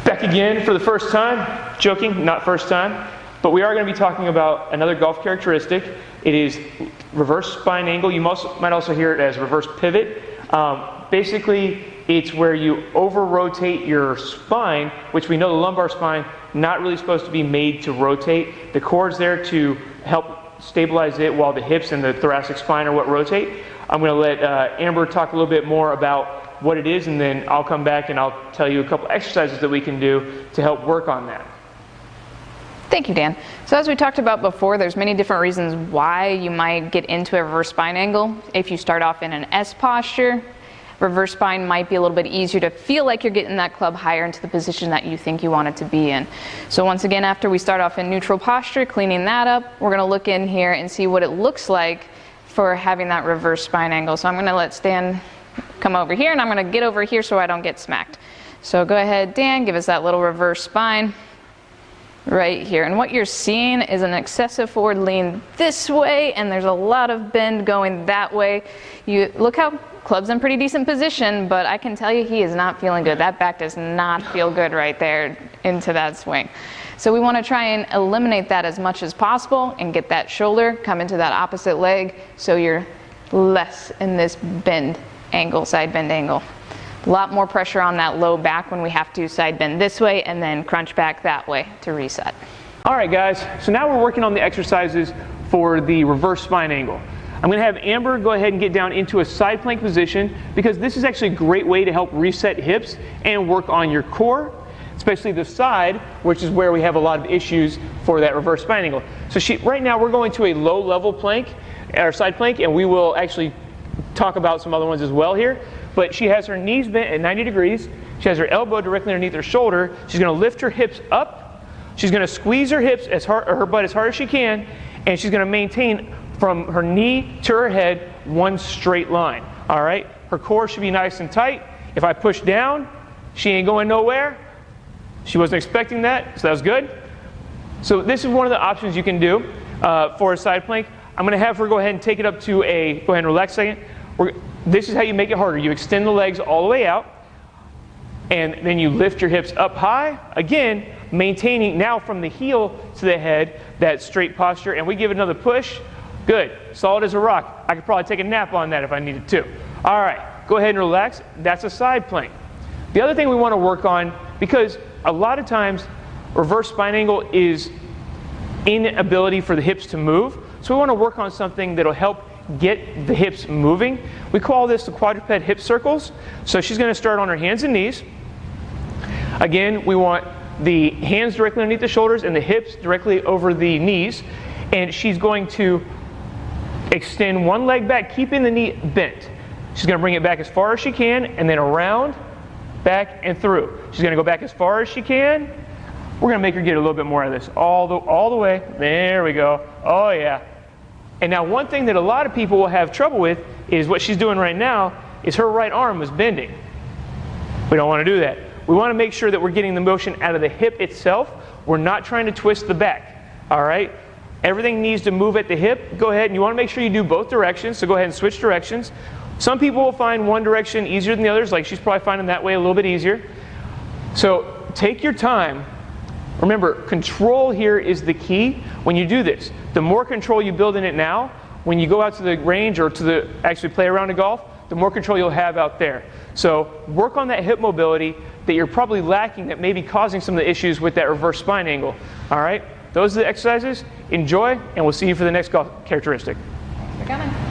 Back again for the first time. Joking, not first time. But we are going to be talking about another golf characteristic. It is reverse spine angle. You might also hear it as reverse pivot. Basically, it's where you over-rotate your spine, which we know the lumbar spine, not really supposed to be made to rotate. The core is there to help stabilize it while the hips and the thoracic spine are what rotate. I'm going to let Amber talk a little bit more about what it is, and then I'll come back and I'll tell you a couple exercises that we can do to help work on that. Thank you, Dan. So as we talked about before, there's many different reasons why you might get into a reverse spine angle. If you start off in an S posture, reverse spine might be a little bit easier to feel like you're getting that club higher into the position that you think you want it to be in. So once again, after we start off in neutral posture, cleaning that up, we're going to look in here and see what it looks like for having that reverse spine angle. So I'm going to let Stan come over here, and I'm going to get over here so I don't get smacked. So go ahead, Dan, give us that little reverse spine right here. And what you're seeing is an excessive forward lean this way, and there's a lot of bend going that way. You look how club's in pretty decent position, but I can tell you he is not feeling good. That back does not feel good right there into that swing. So we want to try and eliminate that as much as possible and get that shoulder come into that opposite leg so you're less in this bend angle, side bend angle. A lot more pressure on that low back when we have to side bend this way and then crunch back that way to reset. All right, guys, so now we're working on the exercises for the reverse spine angle. I'm going to have Amber go ahead and get down into a side plank position because this is actually a great way to help reset hips and work on your core, especially the side, which is where we have a lot of issues for that reverse spine angle. So right now we're going to a low level plank, our side plank, and we will actually talk about some other ones as well here. But she has her knees bent at 90 degrees. She has her elbow directly underneath her shoulder. She's going to lift her hips up. She's going to squeeze her hips her butt as hard as she can, and she's going to maintain from her knee to her head one straight line. All right? Her core should be nice and tight. If I push down, she ain't going nowhere. She wasn't expecting that, so that was good. So this is one of the options you can do for a side plank. I'm going to have her go ahead and take it up to go ahead and relax a second. This is how you make it harder. You extend the legs all the way out, and then you lift your hips up high, again, maintaining now from the heel to the head that straight posture, and we give it another push. Good. Solid as a rock. I could probably take a nap on that if I needed to. All right, go ahead and relax. That's a side plank. The other thing we want to work on, because a lot of times reverse spine angle is inability for the hips to move, so we want to work on something that'll help get the hips moving. We call this the quadruped hip circles. So she's going to start on her hands and knees. Again, we want the hands directly underneath the shoulders and the hips directly over the knees. And she's going to extend one leg back, keeping the knee bent. She's going to bring it back as far as she can, and then around, back, and through. She's going to go back as far as she can. We're going to make her get a little bit more of this. All the way. There we go. Oh, yeah. And now one thing that a lot of people will have trouble with is what she's doing right now is her right arm is bending. We don't want to do that. We want to make sure that we're getting the motion out of the hip itself. We're not trying to twist the back. All right? Everything needs to move at the hip. Go ahead, and you want to make sure you do both directions, so go ahead and switch directions. Some people will find one direction easier than the others, like she's probably finding that way a little bit easier. So take your time. Remember, control here is the key when you do this. The more control you build in it now, when you go out to the range or to actually play around a golf, the more control you'll have out there. So work on that hip mobility that you're probably lacking that may be causing some of the issues with that reverse spine angle. All right? Those are the exercises. Enjoy, and we'll see you for the next golf characteristic. Thanks for coming.